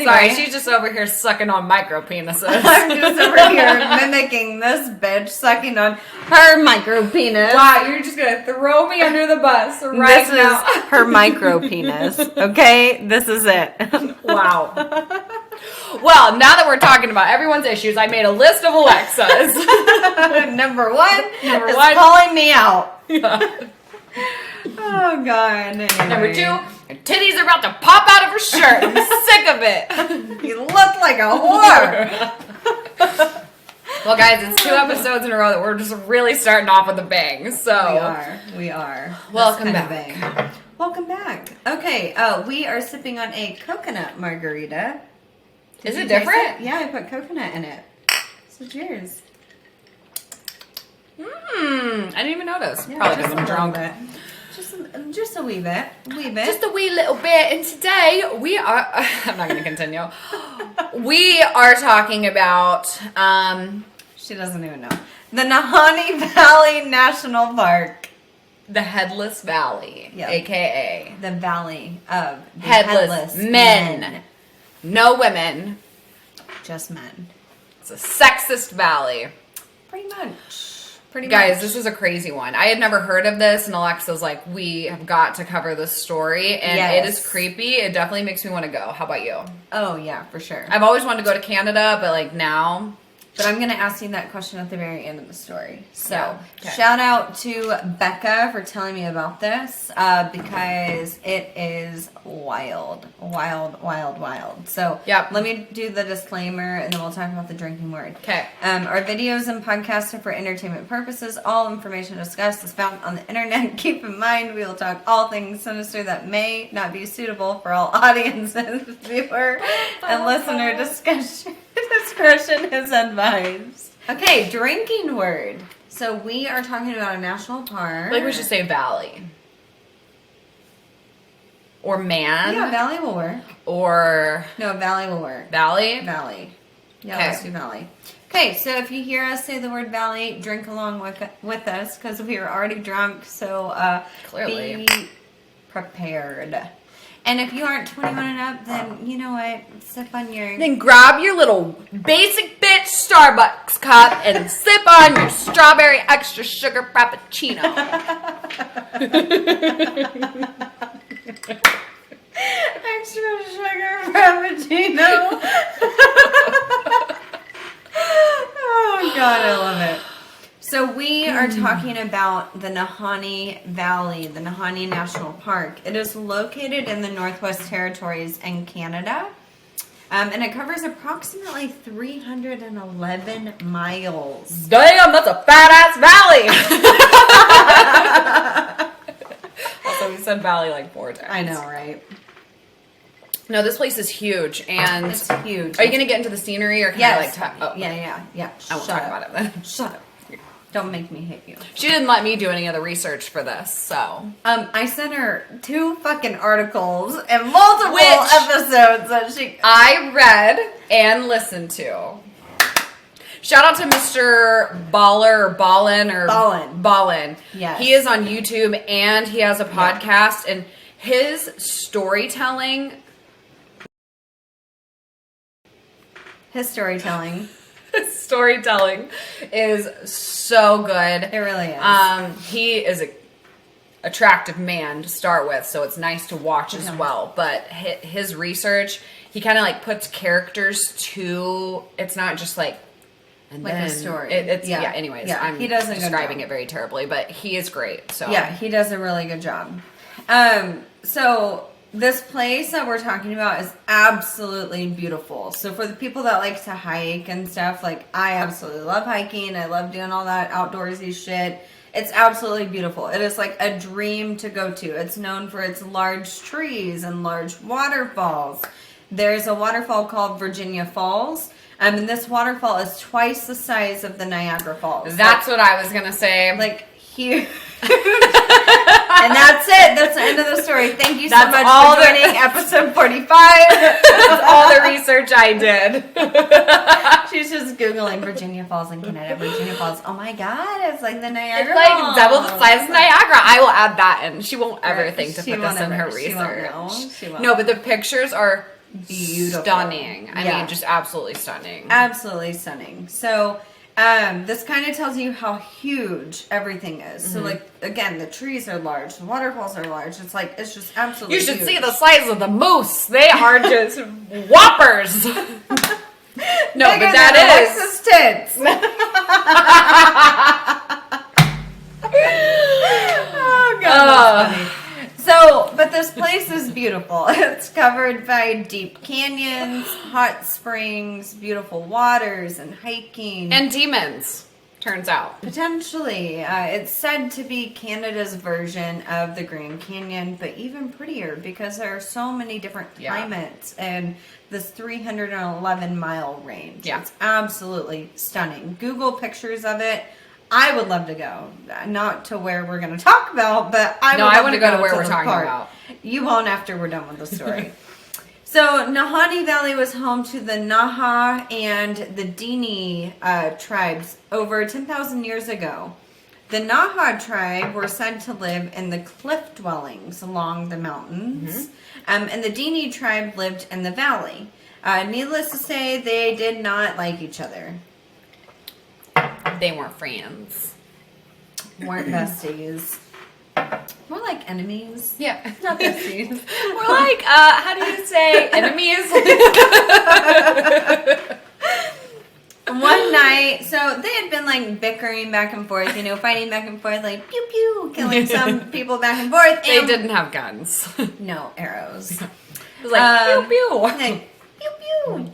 Sorry, she's just over here sucking on micro penises. I'm just over here mimicking this bitch sucking on her micro penis. Wow, you're just gonna throw me under the bus right now. This is her micro penis. Okay, this is it. Wow. Well, now that we're talking about everyone's issues, I made a list of Alexas. Number one is calling me out. Yeah. Oh, God. Anyway. Number two, her titties are about to pop out of her shirt. I'm sick of it. You look like a whore. Well, guys, it's 2 episodes in a row that we're just really starting off with a bang. So We are. Welcome back. Welcome back. Okay, we are sipping on a coconut margarita. Is it different? Yeah, I put coconut in it. So cheers. I didn't even notice. Yeah, Probably because I'm drunk. Just a wee bit. Just a wee little bit. And today we are... I'm not going to continue. We are talking about... she doesn't even know. The Nahani Valley National Park. The Headless Valley. Yep. A.K.A. The Valley of the Headless men. No women. Just men. It's a sexist valley. Pretty much. Guys, this is a crazy one. I had never heard of this, and Alexa's like, we have got to cover this story, and It is creepy. It definitely makes me want to go. How about you? Oh, yeah, for sure. I've always wanted to go to Canada, but like now... But I'm going to ask you that question at the very end of the story. So, okay. Shout out to Becca for telling me about this because it is wild. Wild, wild, wild. So, Let me do the disclaimer and then we'll talk about the drinking word. Okay. Our videos and podcasts are for entertainment purposes. All information discussed is found on the internet. Keep in mind, we will talk all things sinister that may not be suitable for all audiences. Viewer and listener discussion. Discretion is advised. Okay, drinking word. So we are talking about a national park. Like we should say valley. Or man. Yeah, valley will work. Or... No, valley will work. Valley? Valley. Yeah, let's do valley. Okay, so if you hear us say the word valley, drink along with us because we are already drunk. So clearly be prepared. And if you aren't 21 and up, then you know what? Sip on your... Then grab your little basic bitch Starbucks cup and sip on your strawberry extra sugar frappuccino. Extra sugar frappuccino. Oh, God, I love it. So we are talking about the Nahani Valley, the Nahani National Park. It is located in the Northwest Territories in Canada, and it covers approximately 311 miles. Damn, that's a fat-ass valley! Also, we said valley like 4 times. I know, right? No, this place is huge, and... It's huge. Are you going to get into the scenery, or can I like... Yeah. I won't talk about it then. Shut up. Don't make me hit you. She didn't let me do any of the research for this, so. I sent her 2 fucking articles and multiple episodes that I read and listened to. Shout out to Mr. Ballin. Yes. He is on YouTube and he has a podcast, and his storytelling. Storytelling is so good. It really is. He is a attractive man to start with, so it's nice to watch as well. But his research, he kind of like puts characters to. It's not just like. And like then a story. Anyways, I'm he does describing it very terribly, but he is great. So yeah, he does a really good job. So this place that we're talking about is absolutely beautiful. So for the people that like to hike and stuff, like I absolutely love hiking. I love doing all that outdoorsy shit. It's absolutely beautiful. It is like a dream to go to. It's known for its large trees and large waterfalls. There's a waterfall called Virginia Falls. And this waterfall is twice the size of the Niagara Falls. That's what I was going to say. Like, huge. And that's it. That's the end of the story. Thank you so much for joining episode 45. That's all the research I did. She's just Googling Virginia Falls in Canada. Virginia Falls. Oh my God. It's like the Niagara It's like Falls. double the size of Niagara. I will add that in. She won't ever think to put this in her research. She won't know. No, but the pictures are beautiful. Stunning. I mean, just absolutely stunning. Absolutely stunning. So, this kind of tells you how huge everything is. So, like, again, the trees are large, the waterfalls are large. It's like, it's just absolutely You should huge. see the size of the moose. They are just whoppers. No, Bigger but that than is. Alexa's tits. Oh, God, that's funny. So, but this place is beautiful. It's covered by deep canyons, hot springs, beautiful waters, and hiking. And demons, turns out. Potentially. It's said to be Canada's version of the Grand Canyon, but even prettier because there are so many different climates and this 311-mile range. Yeah. It's absolutely stunning. Google pictures of it. I would love to go. Not to where we're going to talk about, but I want to go to where we're the talking park. about. You won't after we're done with the story. So, Nahani Valley was home to the Naha and the Dini tribes over 10,000 years ago. The Naha tribe were said to live in the cliff dwellings along the mountains, and the Dini tribe lived in the valley. Needless to say, they did not like each other. They weren't friends. Weren't besties. More like enemies. Yeah. Not besties. We're like, how do you say enemies? One night, so they had been like bickering back and forth, fighting back and forth, like pew pew, killing some people back and forth. They and didn't have guns. It no arrows. was like, pew pew. Like, pew pew.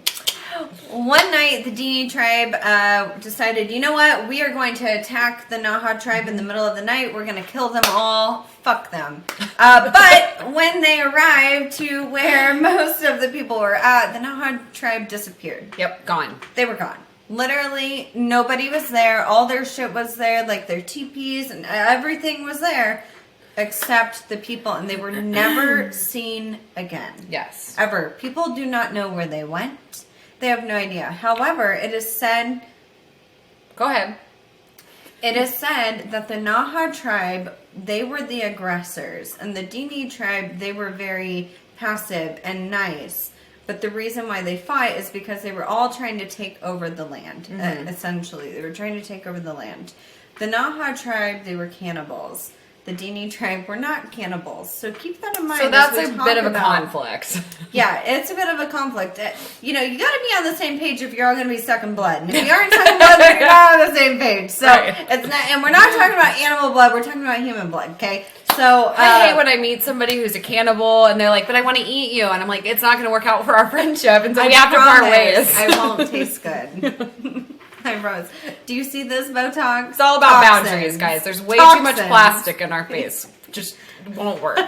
One night, the Dini tribe decided, you know what? We are going to attack the Naha tribe in the middle of the night. We're going to kill them all. Fuck them. But when they arrived to where most of the people were at, the Naha tribe disappeared. Yep, gone. They were gone. Literally, nobody was there. All their shit was there, like their teepees and everything was there, except the people, and they were never seen again. Yes. Ever. People do not know where they went. They have no idea. However, it is said... Go ahead. It is said that the Naha tribe, they were the aggressors, and the Dini tribe, they were very passive and nice. But the reason why they fought is because they were all trying to take over the land, essentially. They were trying to take over the land. The Naha tribe, they were cannibals. The Dini tribe were not cannibals. So keep that in mind. So that's a bit of a conflict. Yeah, it's a bit of a conflict. You got to be on the same page if you're all going to be sucking blood. And if you aren't sucking blood, then you're not on the same page. So it's not, and we're not talking about animal blood. We're talking about human blood, okay? So I hate when I meet somebody who's a cannibal and they're like, but I want to eat you. And I'm like, it's not going to work out for our friendship. And so we have to part ways. I won't taste good. I promise. Do you see this Botox? It's all about boundaries, guys. There's way too much plastic in our face. Just won't work.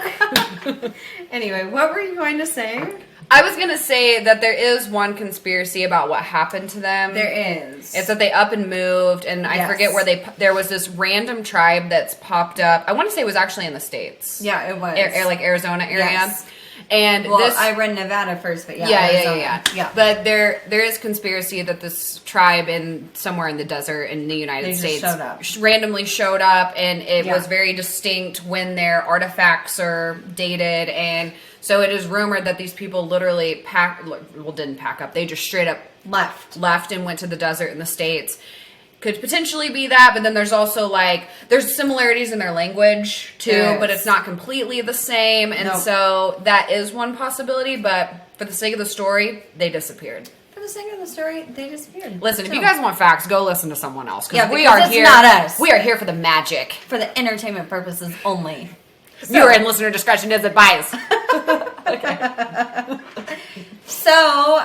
Anyway, what were you going to say? I was going to say that there is one conspiracy about what happened to them. There is. It's that they up and moved, and I forget where there was this random tribe that's popped up. I want to say it was actually in the States. Yeah, it was. Like Arizona area. Yes. And I read Nevada first, but yeah. But there is conspiracy that this tribe somewhere in the desert in the United States randomly showed up, and it was very distinct when their artifacts are dated, and so it is rumored that these people literally didn't pack up. They just straight up left and went to the desert in the States. Could potentially be that, but then there's also there's similarities in their language too, but it's not completely the same, and so that is one possibility, but for the sake of the story, they disappeared. For the sake of the story, they disappeared. Listen, if you guys want facts, go listen to someone else, because we are here. Not us. We are here for the magic. For the entertainment purposes only. Viewer and listener discretion is advised. Okay. So,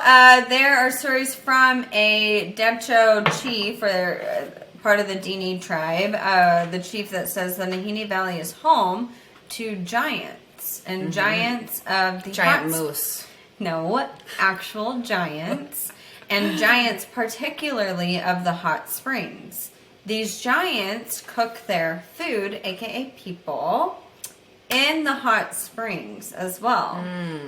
there are stories from a Debcho chief, or part of the Dini tribe, the chief that says the Nahani Valley is home to giants. And giants of the giant moose. No, actual giants. And giants particularly of the hot springs. These giants cook their food, aka people, in the hot springs as well.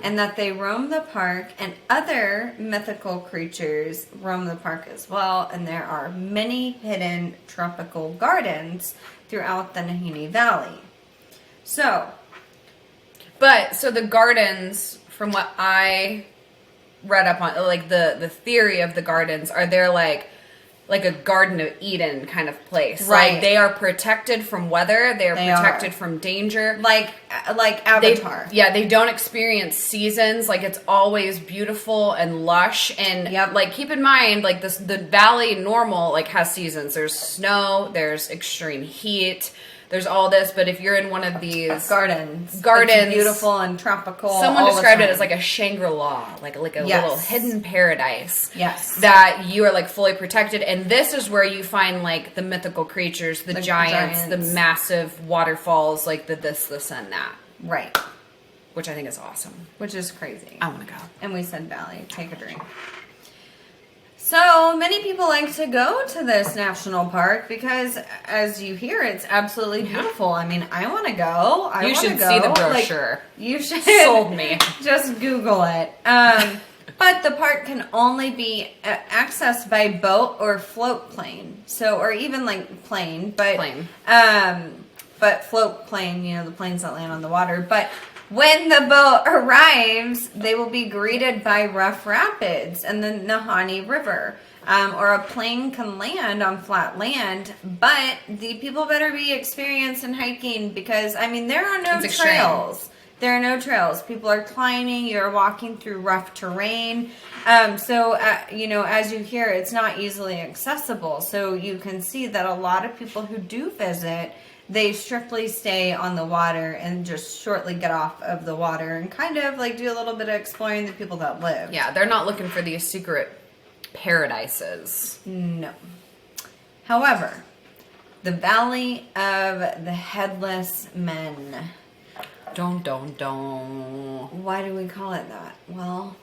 And that they roam the park, and other mythical creatures roam the park as well, and there are many hidden tropical gardens throughout the Nahani Valley. So the gardens, from what I read up on like the theory of the gardens are they're like a Garden of Eden kind of place. Right. Like they are protected from weather. They are protected from danger. Like Avatar. They don't experience seasons. Like it's always beautiful and lush. And like keep in mind, like the valley normal like has seasons. There's snow. There's extreme heat. There's all this, but if you're in one of these gardens, it's beautiful and tropical. Someone described it as like a Shangri-La, like a little hidden paradise. Yes, that you are like fully protected, and this is where you find like the mythical creatures, the giants, the massive waterfalls, like the this, and that. Right. Which I think is awesome. Which is crazy. I want to go. And we said valley. Take a drink. So many people like to go to this national park because, as you hear, it's absolutely beautiful. I mean, I want to go. You should see the brochure. Like, you should. Sold me. Just Google it. But the park can only be accessed by boat or float plane. So, or even like plane, but float plane. You know, the planes that land on the water, but. When the boat arrives, they will be greeted by rough rapids and the Nahani River. Or a plane can land on flat land, but the people better be experienced in hiking because, I mean, there are no trails. There are no trails. People are climbing. You're walking through rough terrain. You know, as you hear, it's not easily accessible. So you can see that a lot of people who do visit, they strictly stay on the water and just shortly get off of the water and kind of like do a little bit of exploring the people that live. Yeah, they're not looking for these secret paradises. No. However, the Valley of the Headless Men. Don't. Why do we call it that? Well,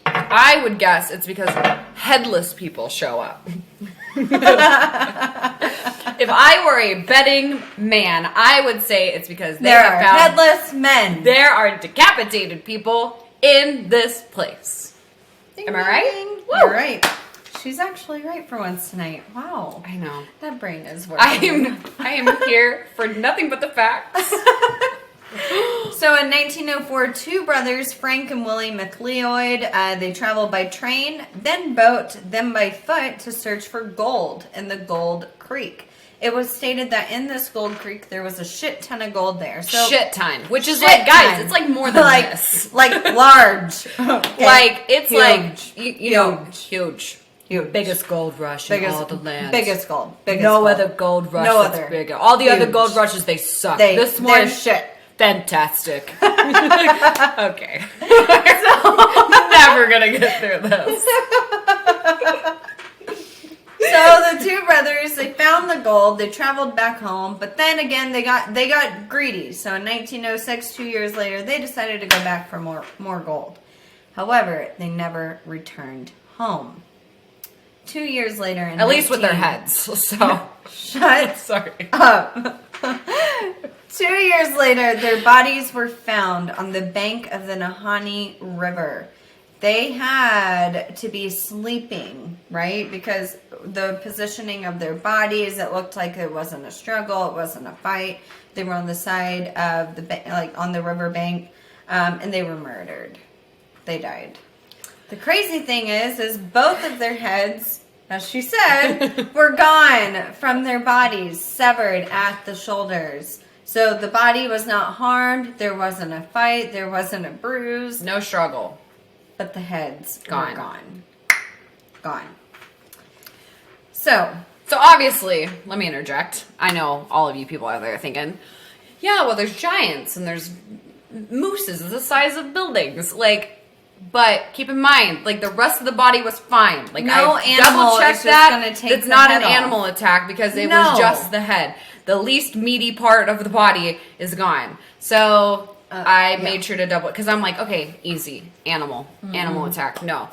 I would guess it's because headless people show up. If I were a betting man, I would say it's because there are headless men. There are decapitated people in this place. Ding, Am I right? Ding. You're right. She's actually right for once tonight. Wow. I know. That brain is working. I am here for nothing but the facts. So in 1904, two brothers, Frank and Willie McLeod, they traveled by train, then boat, then by foot to search for gold in the Gold Creek. It was stated that in this Gold Creek there was a shit ton of gold there. So shit ton, which is like, guys, it's like more than like, this. Like large. Okay. Like, it's huge. Like, you know, huge. Biggest gold rush in all the land. Biggest gold. No other gold rush that's bigger. All the other gold rushes, they suck. This one, they're shit. Fantastic. Okay. Never gonna get through this. So the two brothers, they found the gold, they traveled back home, but then again they got greedy. So in 1906, 2 years later, they decided to go back for more gold. However, they never returned home. 2 years later, at least with their heads. So shut sorry up. 2 years later, their bodies were found on the bank of the Nahani River. They had to be sleeping, right? Because the positioning of their bodies, it looked like it wasn't a struggle, it wasn't a fight. They were on the side of on the riverbank, and they were murdered. They died. The crazy thing is both of their heads, as she said, were gone from their bodies, severed at the shoulders. So the body was not harmed. There wasn't a fight. There wasn't a bruise. No struggle. But the heads gone. Were gone. So obviously, let me interject. I know all of you people out there are thinking, yeah, well, there's giants and there's mooses the size of buildings. But keep in mind, the rest of the body was fine. No I double checked that. It's not an animal attack because it was just the head. The least meaty part of the body is gone. So I made sure to double, because I'm like, okay, easy. Animal attack. No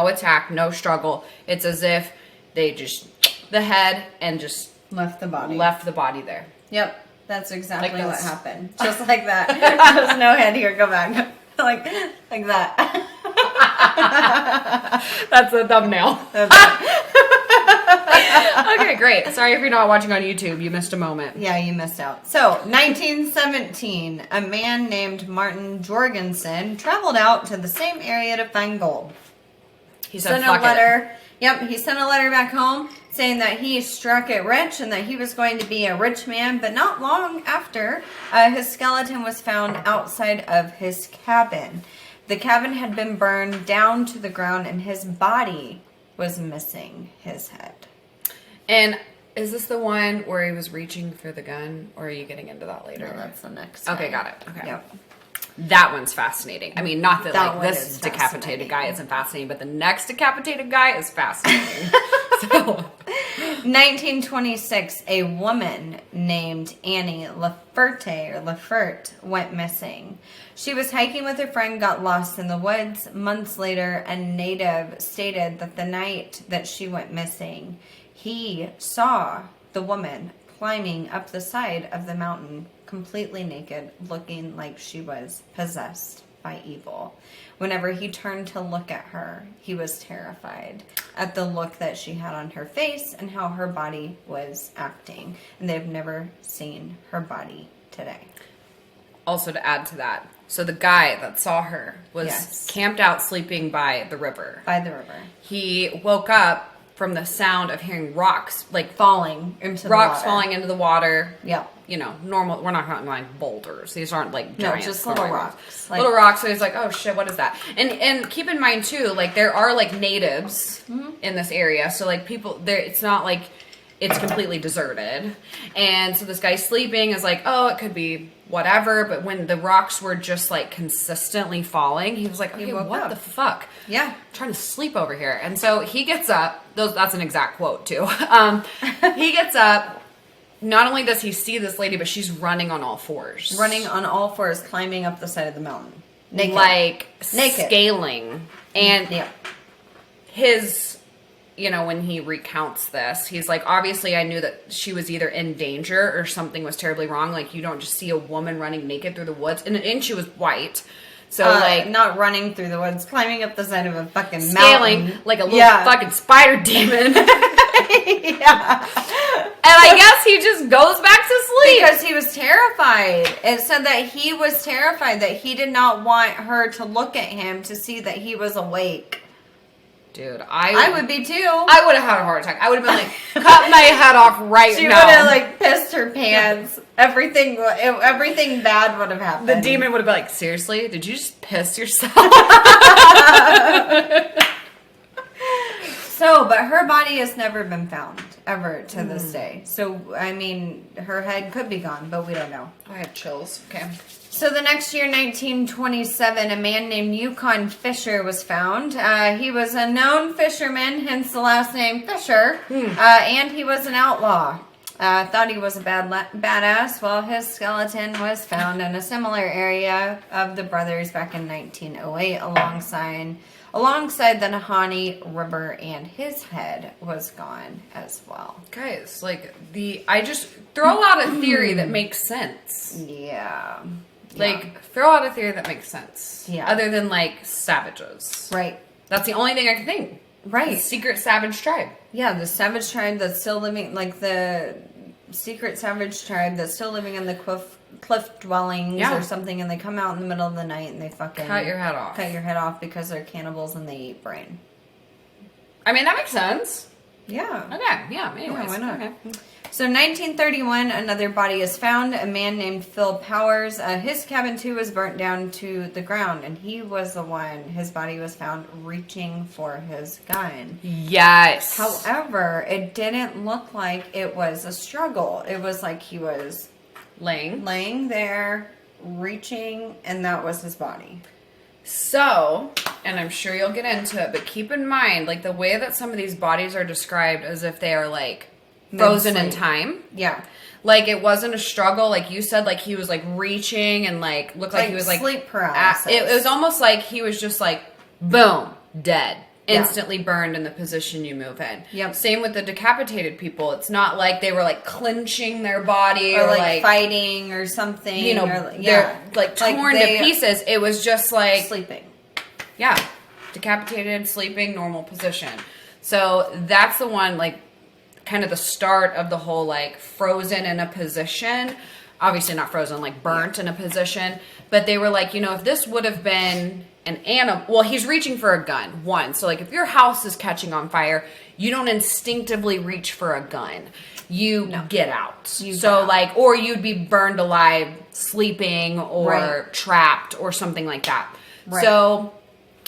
attack, no struggle. It's as if they just, the head and just left the body there. Yep, that's exactly what happened. Just like that. There's no head here, go back. like that. That's the thumbnail. Okay, great. Sorry if you're not watching on YouTube. You missed a moment. Yeah, you missed out. So, 1917, a man named Martin Jorgensen traveled out to the same area to find gold. He said, Sent fuck a letter. it. Yep, he sent a letter back home saying that he struck it rich and that he was going to be a rich man. But not long after, his skeleton was found outside of his cabin. The cabin had been burned down to the ground and his body was missing his head. And is this the one where he was reaching for the gun, or are you getting into that later? No, that's the next Okay, guy. got it. Okay. Yep. That one's fascinating. I mean, not that, That like, one this is decapitated fascinating. guy isn't fascinating, but the next decapitated guy is fascinating. So, 1926, a woman named Annie Laferte went missing. She was hiking with her friend, got lost in the woods. Months later, a native stated that the night that she went missing, he saw the woman climbing up the side of the mountain, completely naked, looking like she was possessed by evil. Whenever he turned to look at her, he was terrified at the look that she had on her face and how her body was acting. And they've never seen her body today. also to add to that, so the guy that saw her was Yes. camped out sleeping by the river. By the river. He woke up from the sound of hearing rocks, like Falling into the rocks water. falling into the water. Yep. You know, normal. We're not talking like boulders. These aren't like No, giant just little falling rocks. little rocks. So he's like, oh shit, what is that? And keep in mind too, like there are like natives in this area. So like people there, it's not like it's completely deserted. And so this guy's sleeping is like, oh, it could be whatever. But when the rocks were just like consistently falling, he was like, okay, woke what up. the fuck? Yeah. I'm trying to sleep over here. And so he gets up. That's an exact quote too. He gets up. Not only does he see this lady, but she's running on all fours. Running on all fours, climbing up the side of the mountain. Naked. Like Naked. scaling. And Yeah. his, you know, when he recounts this, he's like, obviously I knew that she was either in danger or something was terribly wrong. Like you don't just see a woman running naked through the woods. And she was white. So like not running through the woods, climbing up the side of a fucking scaling mountain. like a little fucking spider demon. Yeah. And I guess he just goes back to sleep. Because he was terrified. It said that he was terrified, that he did not want her to look at him to see that he was awake. Dude, I would be too. I would have had a heart attack. I would have been like, cut my head off right She now. would have like pissed her pants. Everything bad would have happened. The demon would have been like, seriously? Did you just piss yourself? So, but her body has never been found, ever, to this day. So, I mean, her head could be gone, but we don't know. I have chills. Okay. So the next year, 1927, a man named Yukon Fisher was found. He was a known fisherman, hence the last name Fisher, and he was an outlaw. Thought he was a badass. Well, his skeleton was found in a similar area of the brothers back in 1908 alongside the Nahani River, and his head was gone as well. Guys, like, I just throw out a theory that makes sense. Yeah. Like, throw out a theory that makes sense. Yeah. Other than, like, savages. Right. That's the only thing I can think. Right. The secret savage tribe. Yeah, the savage tribe that's still living, like the secret savage tribe that's still living in the cliff dwellings or something, and they come out in the middle of the night and they fucking Cut your head off. Cut your head off because they're cannibals and they eat brain. I mean, that makes sense. Yeah. Okay, yeah, anyways. Yeah, why not? Okay. So 1931, another body is found, a man named Phil Powers. His cabin too was burnt down to the ground, and he was the one, his body was found reaching for his gun. Yes. However, it didn't look like it was a struggle. It was like he was laying there, reaching, and that was his body. So, and I'm sure you'll get into it, but keep in mind, like, the way that some of these bodies are described as if they are, like, frozen in time. Yeah. Like, it wasn't a struggle, like you said, like, he was, like, reaching and, like, looked like he was, like... sleep paralysis. It was almost like he was just, like, boom, dead. Instantly burned in the position you move in. Yep. Same with the decapitated people. It's not like they were, like, clenching their body or or like fighting or something. you know, or, they're, like, torn to pieces. It was just, like... sleeping. Yeah. Decapitated, sleeping, normal position. So, that's the one, like... kind of the start of the whole like frozen in a position. Obviously not frozen, like burnt in a position. But they were like, if this would have been an animal. Well, he's reaching for a gun, one. So like if your house is catching on fire, you don't instinctively reach for a gun. You get out. Or you'd be burned alive, sleeping, or trapped, or something like that. Right. So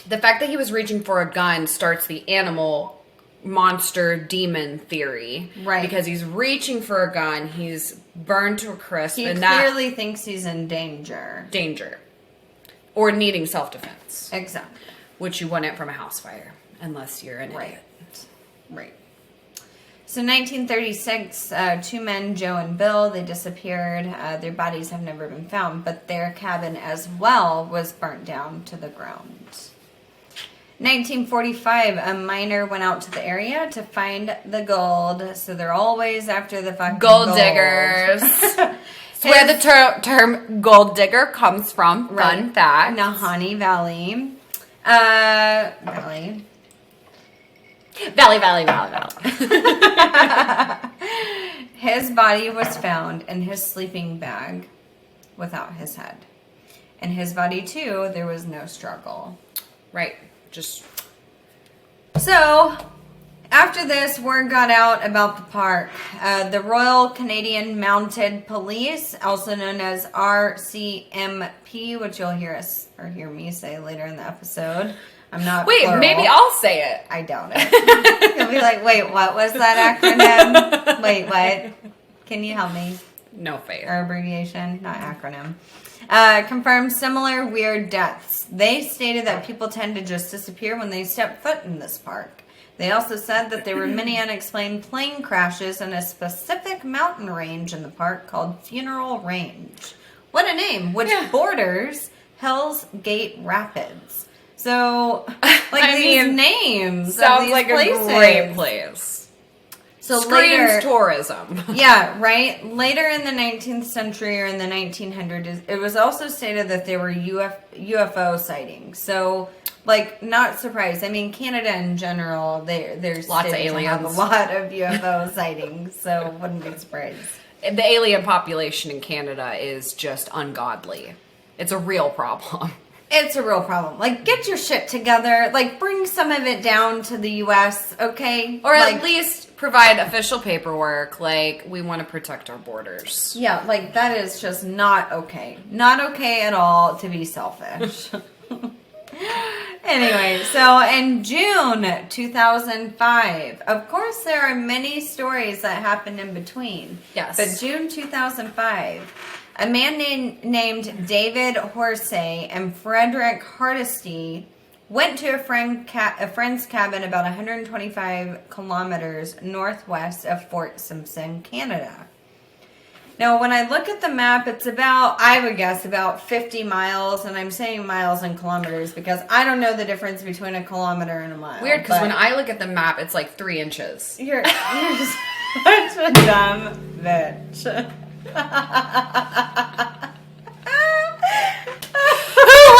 the fact that he was reaching for a gun starts the animal monster demon theory. Right. Because he's reaching for a gun, he's burned to a crisp. He clearly thinks he's in danger. Or needing self-defense. Exactly. Which you wouldn't from a house fire, unless you're an idiot. Right. So 1936, two men, Joe and Bill, they disappeared. Their bodies have never been found, but their cabin as well was burnt down to the ground. 1945, a miner went out to the area to find the gold. So they're always after the fucking gold diggers. It's where the term gold digger comes from. Fun fact. Nahani Valley. Valley. His body was found in his sleeping bag without his head. In his body, too, there was no struggle. Right. So, after this, word got out about the park. The Royal Canadian Mounted Police, also known as RCMP, which you'll hear me say later in the episode. I'm not. Wait, plural. Maybe I'll say it. I doubt it. You'll be like, wait, what was that acronym? Wait, what? Can you help me? No fair. Or abbreviation, not acronym. Confirmed similar weird deaths. They stated that people tend to just disappear when they step foot in this park. They also said that there were many unexplained plane crashes in a specific mountain range in the park called Funeral Range. What a name! Which borders Hell's Gate Rapids. So, these names sounds of these like places. A great place. So Screams tourism. Yeah, right? Later in the 19th century or in the 1900s, it was also stated that there were UFO sightings. So, not surprised. I mean, Canada in general, there's lots of aliens. Have a lot of UFO sightings, so wouldn't be surprised. The alien population in Canada is just ungodly. It's a real problem. It's a real problem. Get your shit together. Bring some of it down to the U.S., okay? Or at least provide official paperwork. We want to protect our borders. Yeah, that is just not okay. Not okay at all to be selfish. Anyway, so in June 2005, of course there are many stories that happened in between. Yes. But June 2005... a man named David Horsey and Frederick Hardesty went to a friend's cabin about 125 kilometers northwest of Fort Simpson, Canada. Now, when I look at the map, it's I would guess, about 50 miles, and I'm saying miles and kilometers because I don't know the difference between a kilometer and a mile. Weird, because when I look at the map, it's 3 inches. You're just such a dumb bitch. Who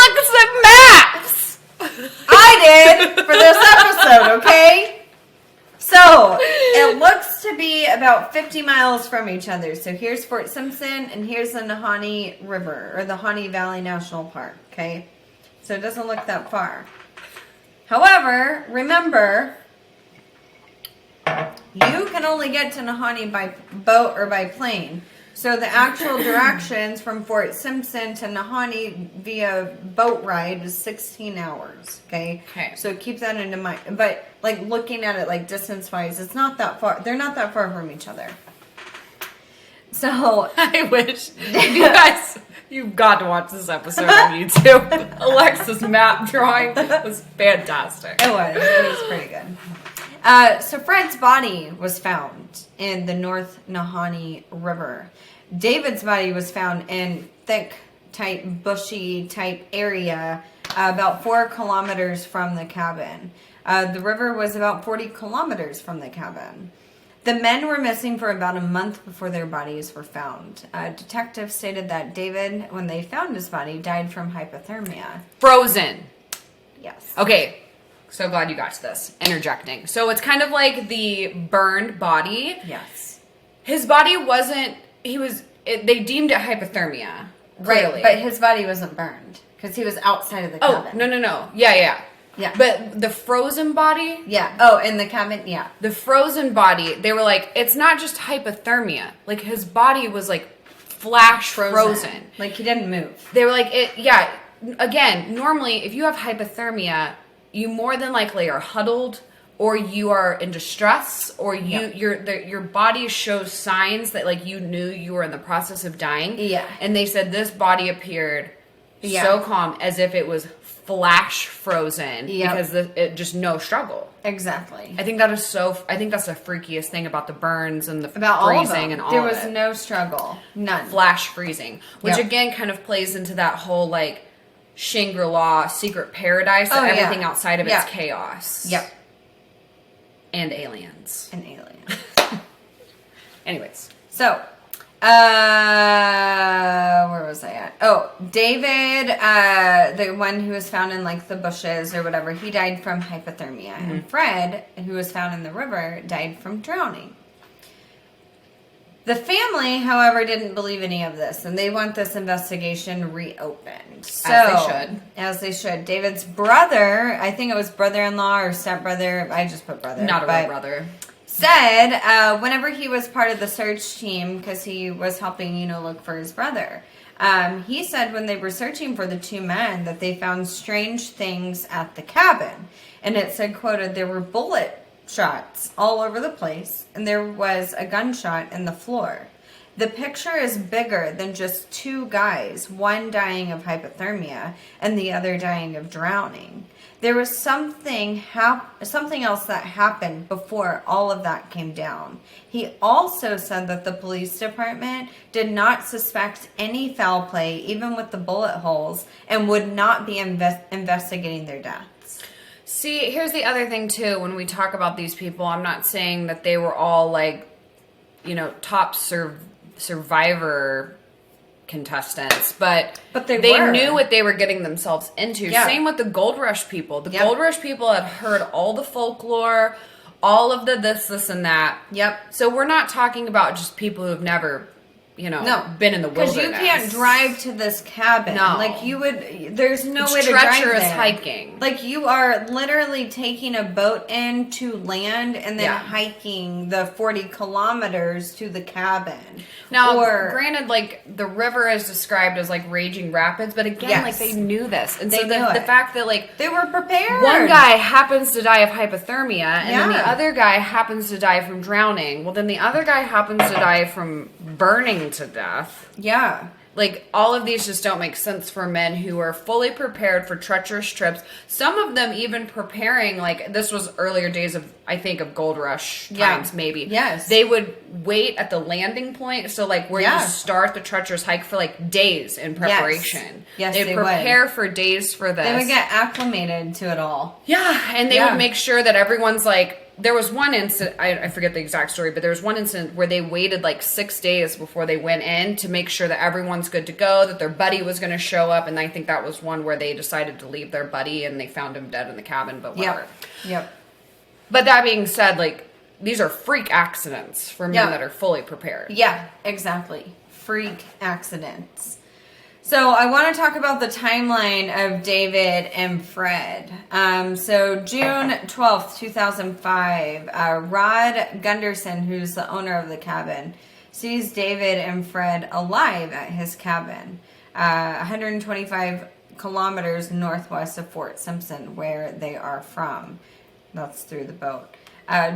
looks at maps? I did for this episode, okay? So, it looks to be about 50 miles from each other. So here's Fort Simpson and here's the Nahani River or the Nahani Valley National Park, okay? So it doesn't look that far. However, remember, you can only get to Nahanni by boat or by plane. So the actual directions from Fort Simpson to Nahanni via boat ride is 16 hours. Okay. So keep that in mind. But looking at it distance-wise, it's not that far. They're not that far from each other. So I wish you guys. You've got to watch this episode on YouTube. Alexa's map drawing was fantastic. It was pretty good. So Fred's body was found in the North Nahanni River. David's body was found in thick, tight, bushy type area about 4 kilometers from the cabin. The river was about 40 kilometers from the cabin. The men were missing for about a month before their bodies were found. Detectives stated that David, when they found his body, died from hypothermia. Frozen. Yes. Okay. So glad you got to this. Interjecting. So it's kind of like the burned body. Yes. His body wasn't, they deemed it hypothermia. Clearly. Right, but his body wasn't burned because he was outside of the cabin. Oh, no. Yeah. But the frozen body? Yeah. Oh, in the cabin? Yeah. The frozen body, they were like, it's not just hypothermia. Like, his body was like flash frozen. Like, he didn't move. They were like, again, normally, if you have hypothermia, you more than likely are huddled, or you are in distress, or your body shows signs that like you knew you were in the process of dying. Yeah. And they said this body appeared so calm, as if it was flash frozen, because it just no struggle. Exactly. I think that's the freakiest thing about the burns and the about freezing and all there of was it. no struggle. None. Flash freezing, which again kind of plays into that whole like Shangri-La secret paradise, that everything outside of it's chaos. Yep. And aliens. Anyways. So, where was I at? Oh, David, the one who was found in like the bushes or whatever, he died from hypothermia. Mm-hmm. And Fred, who was found in the river, died from drowning. The family, however, didn't believe any of this, and they want this investigation reopened. So, as they should. David's brother, I think it was brother-in-law or stepbrother, I just put brother. Not a real brother. Said, whenever he was part of the search team, because he was helping, look for his brother, he said when they were searching for the two men that they found strange things at the cabin. And it said, quoted, there were bullet shots all over the place, and there was a gunshot in the floor. The picture is bigger than just two guys, one dying of hypothermia and the other dying of drowning. There was something else that happened before all of that came down. He also said that the police department did not suspect any foul play, even with the bullet holes, and would not be investigating their deaths. See, here's the other thing, too. When we talk about these people, I'm not saying that they were all, like, top survivor contestants, but they knew what they were getting themselves into. Yeah. Same with the Gold Rush people. The Gold Rush people have heard all the folklore, all of the this, and that. Yep. So we're not talking about just people who've never... been in the wilderness. Because you can't drive to this cabin. No. Like, there's no way to drive there. Treacherous hiking. Like, you are literally taking a boat in to land and then hiking the 40 kilometers to the cabin. Now, granted, like, the river is described as, like, raging rapids, but again, like, they knew this. And so the fact that, like... They were prepared. One guy happens to die of hypothermia, and then the other guy happens to die from drowning. Well, then the other guy happens to die from burning to death. Yeah. Like, all of these just don't make sense for men who are fully prepared for treacherous trips. Some of them even preparing, like, this was earlier days of, I think, of Gold Rush times, maybe. Yes. They would wait at the landing point, so, like, where you start the treacherous hike for, like, days in preparation. Yes, They'd prepare for days for this. They would get acclimated to it all. Yeah, and they would make sure that everyone's, like... There was one incident, I forget the exact story, but there was one incident where they waited like 6 days before they went in to make sure that everyone's good to go, that their buddy was going to show up, and I think that was one where they decided to leave their buddy and they found him dead in the cabin, but whatever. Yep. But that being said, like, these are freak accidents for men that are fully prepared. Yeah, exactly. Freak accidents. So I want to talk about the timeline of David and Fred. So June 12th, 2005, Rod Gunderson, who's the owner of the cabin, sees David and Fred alive at his cabin, 125 kilometers northwest of Fort Simpson, where they are from. That's through the boat.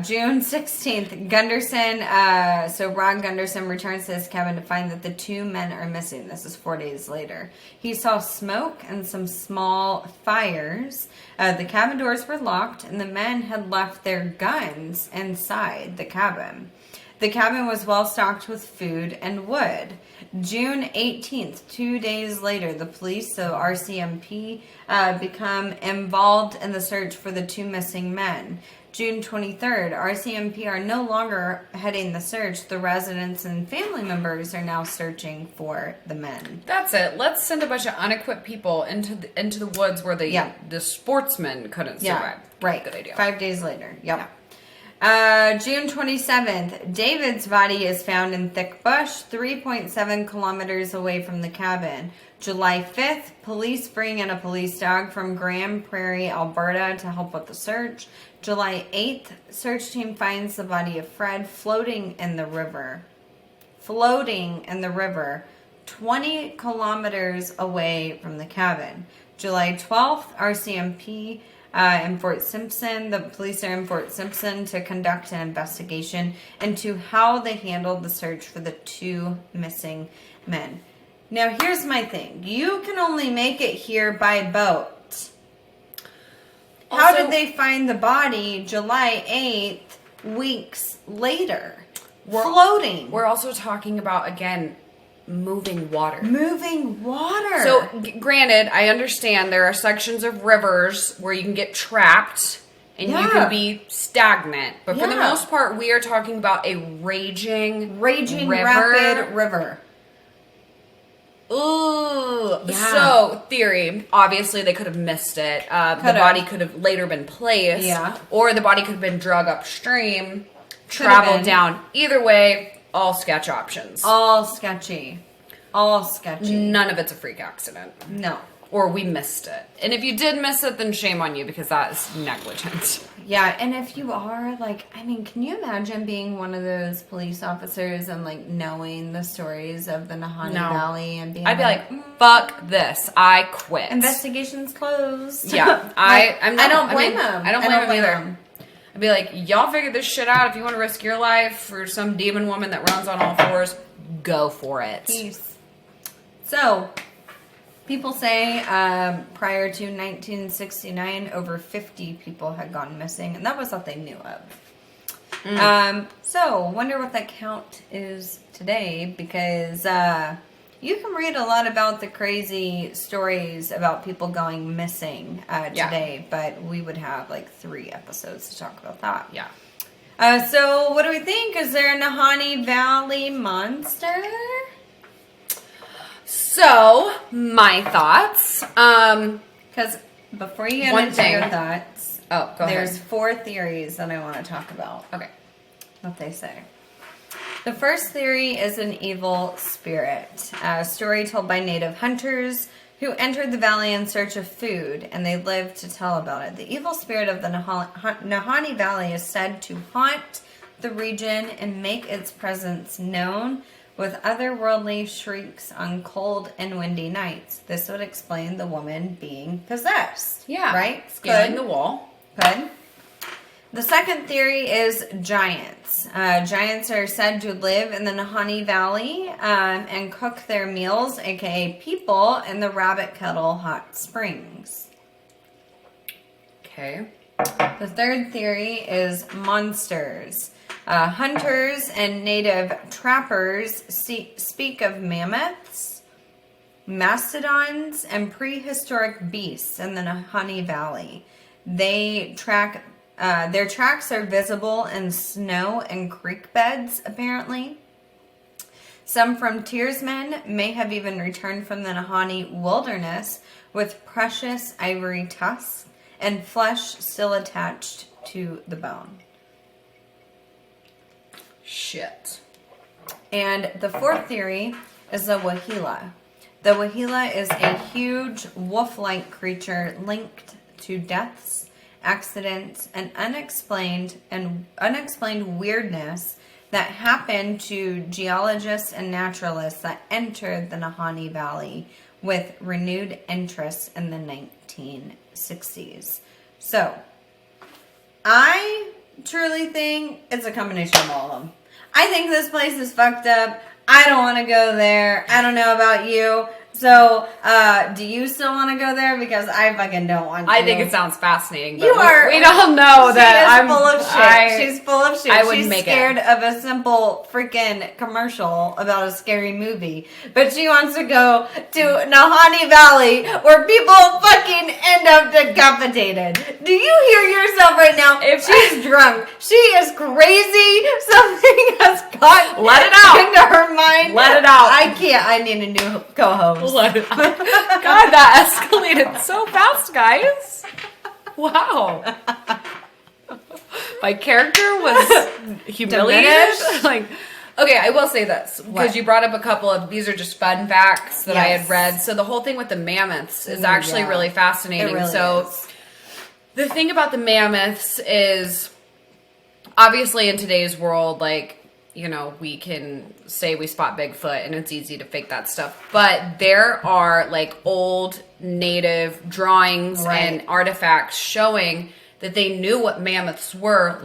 June 16th, Gunderson, so Rod Gunderson returns to his cabin to find that the two men are missing. This is 4 days later. He saw smoke and some small fires. The cabin doors were locked, and the men had left their guns inside the cabin. The cabin was well stocked with food and wood. June 18th, 2 days later, the police, so RCMP, become involved in the search for the two missing men. June 23rd, RCMP are no longer heading the search. The residents and family members are now searching for the men. That's it. Let's send a bunch of unequipped people into the woods where the sportsmen couldn't survive. Right. Good idea. 5 days later. Yep. Yeah. June 27th, David's body is found in thick bush, 3.7 kilometers away from the cabin. July 5th, police bring in a police dog from Graham Prairie, Alberta to help with the search. July 8th, search team finds the body of Fred floating in the river. 20 kilometers away from the cabin. July 12th, RCMP in Fort Simpson. The police are in Fort Simpson to conduct an investigation into how they handled the search for the 2 missing men. Now, here's my thing. You can only make it here by boat. How did they find the body July 8th, weeks later? Floating. We're also talking about, again, moving water. Moving water. So, granted, I understand there are sections of rivers where you can get trapped and you can be stagnant. But for the most part, we are talking about a raging rapid river. Ooh. Yeah. So, theory. Obviously, they could have missed it. The body could have later been placed. Yeah. Or the body could have been drug upstream, traveled down. Either way, all sketch options. All sketchy. None of it's a freak accident. No. Or we missed it. And if you did miss it, then shame on you because that is negligent. Yeah, and if you are, can you imagine being one of those police officers and, knowing the stories of the Nahani Valley and being I'd be like, fuck this. I quit. Investigation's closed. Yeah. I don't blame them. I don't blame them either. I'd be like, y'all figure this shit out. If you want to risk your life for some demon woman that runs on all fours, go for it. Peace. So, people say prior to 1969, over 50 people had gone missing, and that was what they knew of. So, wonder what that count is today, because you can read a lot about the crazy stories about people going missing today, but we would have 3 episodes to talk about that. Yeah. So, what do we think? Is there a Nahani Valley monster? So, my thoughts. Because before you get into your thoughts, go ahead. There's 4 theories that I want to talk about. Okay. What they say. The first theory is an evil spirit. A story told by native hunters who entered the valley in search of food, and they lived to tell about it. The evil spirit of the Nahani Valley is said to haunt the region and make its presence known with otherworldly shrieks on cold and windy nights. This would explain the woman being possessed. Yeah. Right? Scaling the wall. Good. The second theory is giants. Giants are said to live in the Nahani Valley and cook their meals, aka people, in the Rabbit Kettle hot springs. Okay. The third theory is monsters. Hunters and native trappers speak of mammoths, mastodons, and prehistoric beasts in the Nahani Valley. Their tracks are visible in snow and creek beds, apparently. Some frontiersmen may have even returned from the Nahani wilderness with precious ivory tusks and flesh still attached to the bone. Shit. And the fourth theory is the Wahilah. The Wahilah is a huge wolf-like creature linked to deaths, accidents, and unexplained weirdness that happened to geologists and naturalists that entered the Nahani Valley with renewed interest in the 1960s. So, I truly think it's a combination of all of them. I think this place is fucked up. I don't want to go there. I don't know about you. So, do you still want to go there? Because I fucking don't want to. I think it sounds fascinating. But You are. We don't know that I'm full of shit. She's full of shit. I wouldn't She's make scared it. of a simple freaking commercial about a scary movie, but she wants to go to Nahani Valley where people fucking end up decapitated. Do you hear yourself right now? If she's drunk, she is crazy. Something has got Let it out. into her mind. Let it out. I can't. I need a new co-host. Let it out. God, that escalated so fast, guys. Wow. My character was humiliated. Diminished? Like, okay, I will say this because What? you brought up a couple of these are just fun facts that I Yes. had read. So the whole thing with the mammoths is Ooh, actually yeah. really fascinating. It really so is. the thing about the mammoths is obviously in today's world, like, you know, we can say we spot Bigfoot and it's easy to fake that stuff. But there are like old native drawings Right. and artifacts showing that they knew what mammoths were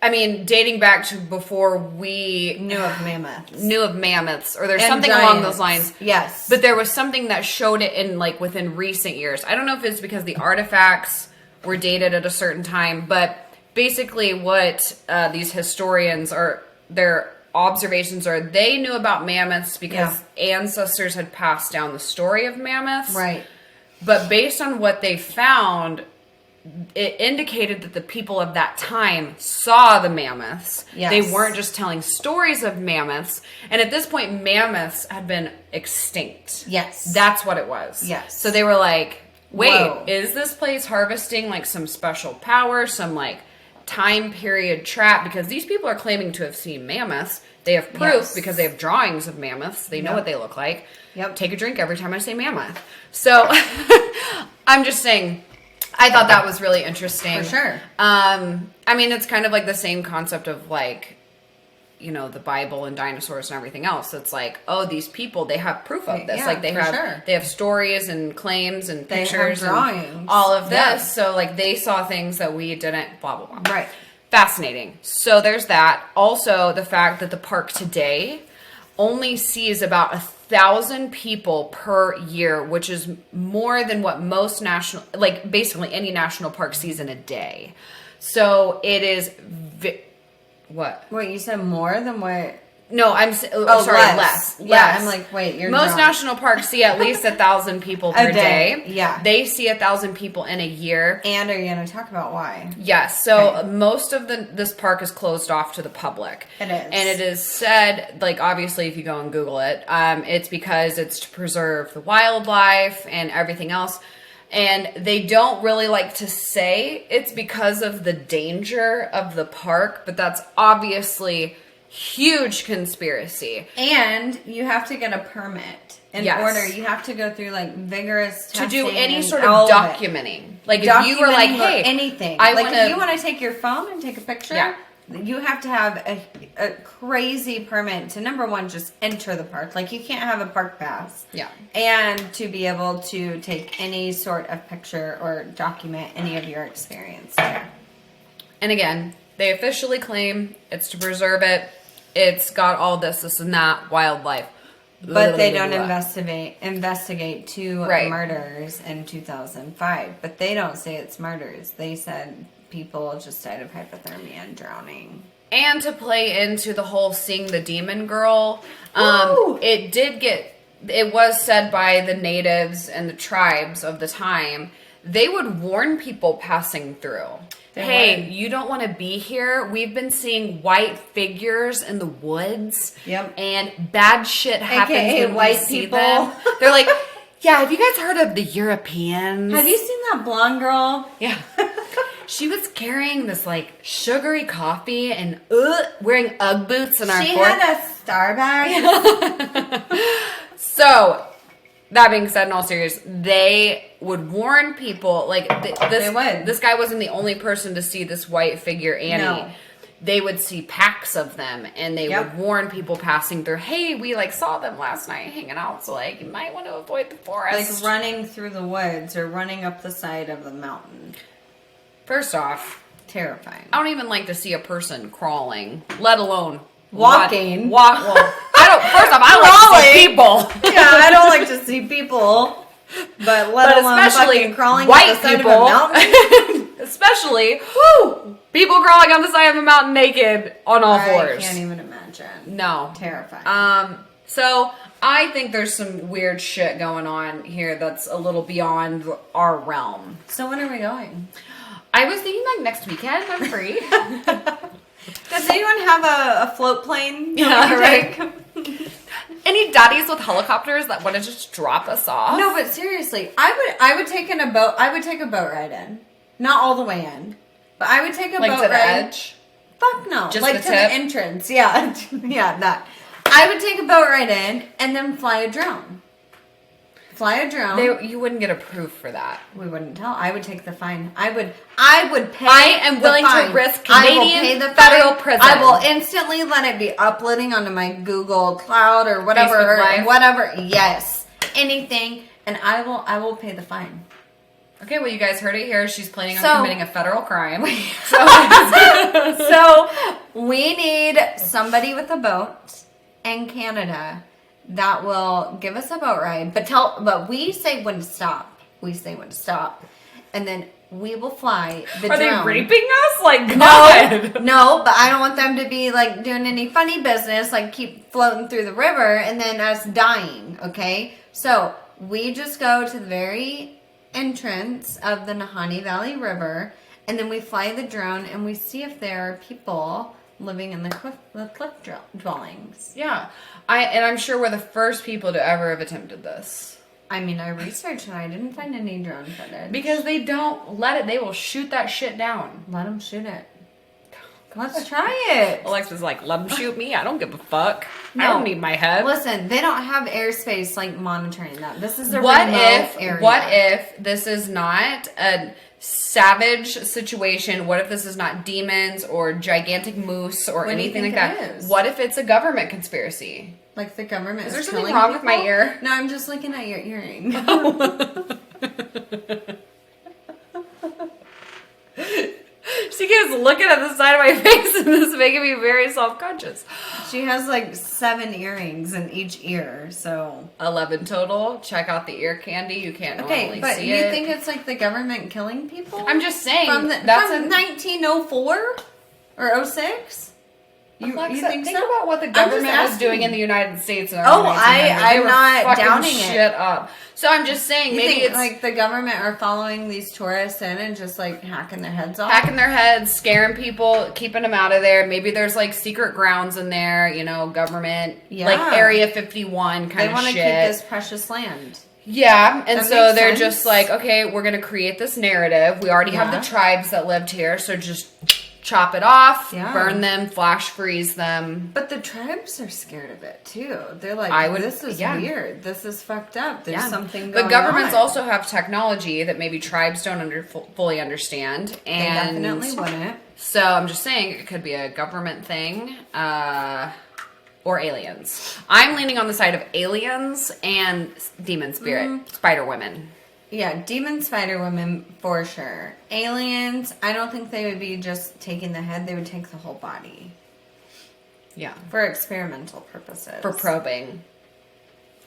dating back to before we Knew of mammoths. knew of mammoths, or there's And something giants. along those lines. Yes. But there was something that showed it in like within recent years. I don't know if it's because the artifacts were dated at a certain time, but basically what these historians are, their observations are, they knew about mammoths because ancestors had passed down the story of mammoths. Right. But based on what they found, it indicated that the people of that time saw the mammoths. Yes. They weren't just telling stories of mammoths. And at this point, mammoths had been extinct. Yes. That's what it was. Yes. So they were like, wait, Whoa. is this place harvesting like some special power, some like time period trap? Because these people are claiming to have seen mammoths. They have proof Yes. because they have drawings of mammoths. They know Yep. what they look like. Yep. Take a drink every time I say mammoth. So I'm just saying, I thought that was really interesting. For sure. I mean, it's kind of like the same concept of like, you know, the Bible and dinosaurs and everything else. It's like, oh, these people, they have proof of this. Yeah, like they for have, sure. they have stories and claims and They have pictures and drawings. all of this. Yeah. So like they saw things that we didn't. Blah blah blah. Right. Fascinating. So there's that. Also, the fact that the park today only sees about 1,000 people per year, which is more than what most national, like basically any national park sees in a day. So it is, what? Wait, you said more than what? No, less. Yeah, I'm like, wait, you're most drunk. national parks see at least 1,000 people per day, day. yeah. They see 1,000 people in a year. And are you going to talk about why? Yes, so Okay. most of this park is closed off to the public. It is. And it is said, like obviously if you go and Google it, it's because it's to preserve the wildlife and everything else. And they don't really like to say it's because of the danger of the park, but that's obviously huge conspiracy. And you have to get a permit in Yes. order. You have to go through like vigorous To testing do any and sort of all it. documenting. Like if you were like, Documenting or hey, anything. I like wanna, if you want to take your phone and take a picture, Yeah. you have to have a crazy permit to, number one, just enter the park. Like you can't have a park pass. Yeah. And to be able to take any sort of picture or document any of your experience there. And again, they officially claim it's to preserve it. It's got all this and that wildlife. But they don't Blah. investigate two Right. murders in 2005. But they don't say it's murders. They said people just died of hypothermia and drowning. And to play into the whole seeing the demon girl, Woo! it was said by the natives and the tribes of the time, they would warn people passing through. Hey, would. you don't want to be here. We've been seeing white figures in the woods. Yep. And bad shit happens AKA when white we see people. them. They're like, yeah, have you guys heard of the Europeans? Have you seen that blonde girl? Yeah. She was carrying this like sugary coffee and wearing Ugg boots in our She fort. had a star bag. So, that being said, in all seriousness, they would warn people. Like They would. This guy wasn't the only person to see this white figure, Annie. No. They would see packs of them, and they Yep. would warn people passing through. Hey, we like saw them last night hanging out, so like you might want to avoid the forest. Like running through the woods or running up the side of the mountain. First off, Terrifying. I don't even like to see a person crawling, let alone Walking. Well, I First off, I like to see people. Yeah, I don't like to see people. But let alone especially fucking crawling white up the side people, of a mountain. especially people crawling on the side of a mountain naked on all fours. I can't even imagine. No, Terrifying. So I think there's some weird shit going on here that's a little beyond our realm. So when are we going? I was thinking like next weekend. I'm free. Does anyone have a float plane? Yeah, right. Any daddies with helicopters that want to just drop us off? No, but seriously, I would take in a boat. I would take a boat ride in, not all the way in, but I would take a like boat to the ride. edge. Fuck no, Just like the to tip? the entrance. Yeah, yeah, that. I would take a boat ride in and then fly a drone. You wouldn't get approved for that. We wouldn't tell. I would take the fine. I would pay. I am willing fine. to risk I will Canadian pay the federal fine. prison. I will instantly let it be uploading onto my Google Cloud or whatever, Facebook Live? whatever. Yes, anything, and I will pay the fine. Okay, well, you guys heard it here. She's planning on So- committing a federal crime. So we need somebody with a boat in Canada that will give us a boat ride, but we say when to stop. We say when to stop, and then we will fly the Are drone. they raping us? Like, God. No, but I don't want them to be like doing any funny business, like keep floating through the river and then us dying. Okay, so we just go to the very entrance of the Nahani Valley River, and then we fly the drone and we see if there are people living in the cliff dwellings. Yeah. I'm sure we're the first people to ever have attempted this. I mean, I researched and I didn't find any drone footage. Because they don't let it. They will shoot that shit down. Let them shoot it. Let's try it. Alexa's like, let them shoot me. I don't give a fuck. I No. don't need my head. Listen, they don't have airspace like monitoring that. This is a What remote area. What if this is not a savage situation? What if this is not demons or gigantic moose or What do you anything like think that? it is? What if it's a government conspiracy? Like the government Is there is something killing wrong with my people? ear? No, I'm just looking at your earring. She keeps looking at the side of my face and this is making me very self-conscious. She has like 7 earrings in each ear, so 11 total. Check out the ear candy. You can't okay. normally But see you it. think it's like the government killing people? I'm just saying. from that's from 1904 or 06. Alexa, you think think so? about what the I'm just government was asking. doing in the United States. In Oh, our 1900s. They I'm were not fucking downing it. shit up. So I'm just saying, You maybe think it's like the government are following these tourists in and just like hacking their heads off? hacking their heads, scaring people, keeping them out of there. Maybe there's like secret grounds in there, government, Yeah. like Area 51 They kind of want to shit. keep this precious land. Yeah, and That so makes they're sense. just like, okay, we're going to create this narrative. We already have Yeah. the tribes that lived here, so just chop it off, Yeah. burn them, flash freeze them. But the tribes are scared of it too. They're like, this is yeah. weird. This is fucked up. There's Yeah. something going on. But governments also have technology that maybe tribes don't fully understand. They And definitely wouldn't. So I'm just saying it could be a government thing or aliens. I'm leaning on the side of aliens and demon spirit, spider women. Yeah, demon spider women for sure. Aliens, I don't think they would be just taking the head. They would take the whole body Yeah. for experimental purposes. For probing.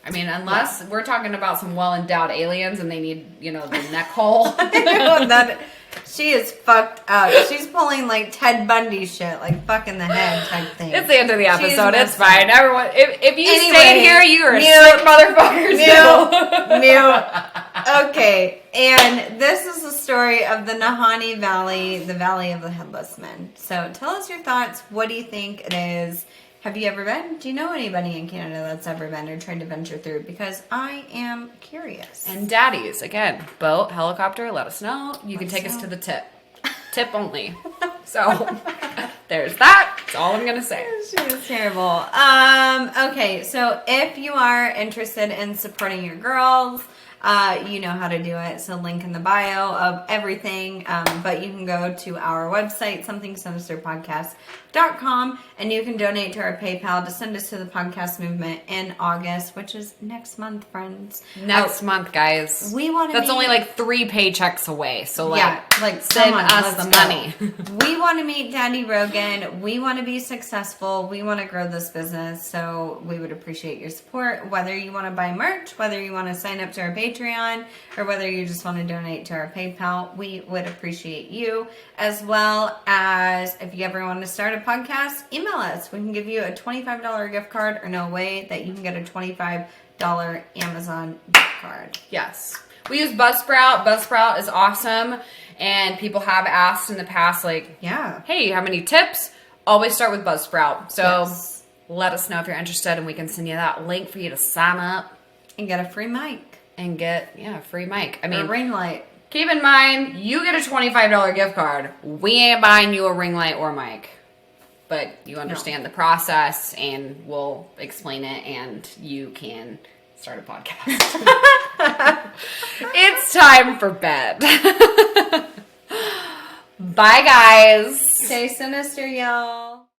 I mean, unless we're talking about some well-endowed aliens and they need, the neck hole. She is fucked up. She's pulling like Ted Bundy shit, like fucking the head type thing. It's the end of the She's episode. It's messed up. fine. Everyone, if you Anyway, stayed here, you are a mute. sick motherfucker. Mute. Okay, and this is the story of the Nahani Valley, the Valley of the Headless Men. So tell us your thoughts. What do you think it is? Have you ever been? Do you know anybody in Canada that's ever been or tried to venture through? Because I am curious. And daddies, again, boat, helicopter, let us know. You can take us know. to the tip. Tip only. So, there's that. That's all I'm going to say. She is terrible. Okay, so if you are interested in supporting your girls, you know how to do it. So link in the bio of everything. But you can go to our website, somethingsinisterpodcast.com, and you can donate to our PayPal to send us to the podcast movement in August, which is next month, friends. Next month, guys. We want to That's only like 3 paychecks away. So, send send us let's the go. money. We want to meet Daddy Rogan. We want to be successful. We want to grow this business. So we would appreciate your support, whether you want to buy merch, whether you want to sign up to our Patreon, or whether you just want to donate to our PayPal. We would appreciate you, as well as if you ever want to start a podcast, email us. We can give you a $25 gift card, or no way that you can get a $25 Amazon gift card. Yes. We use Buzzsprout. Buzzsprout is awesome. And people have asked in the past, like, Yeah. hey, you have any tips? Always start with Buzzsprout. So Yes. let us know if you're interested, and we can send you that link for you to sign up And get a free mic. and get, a free mic. I Or mean, a ring light. keep in mind, you get a $25 gift card. We ain't buying you a ring light or mic. But you understand the process, and we'll explain it, and you can start a podcast. It's time for bed. Bye, guys. Stay sinister, y'all.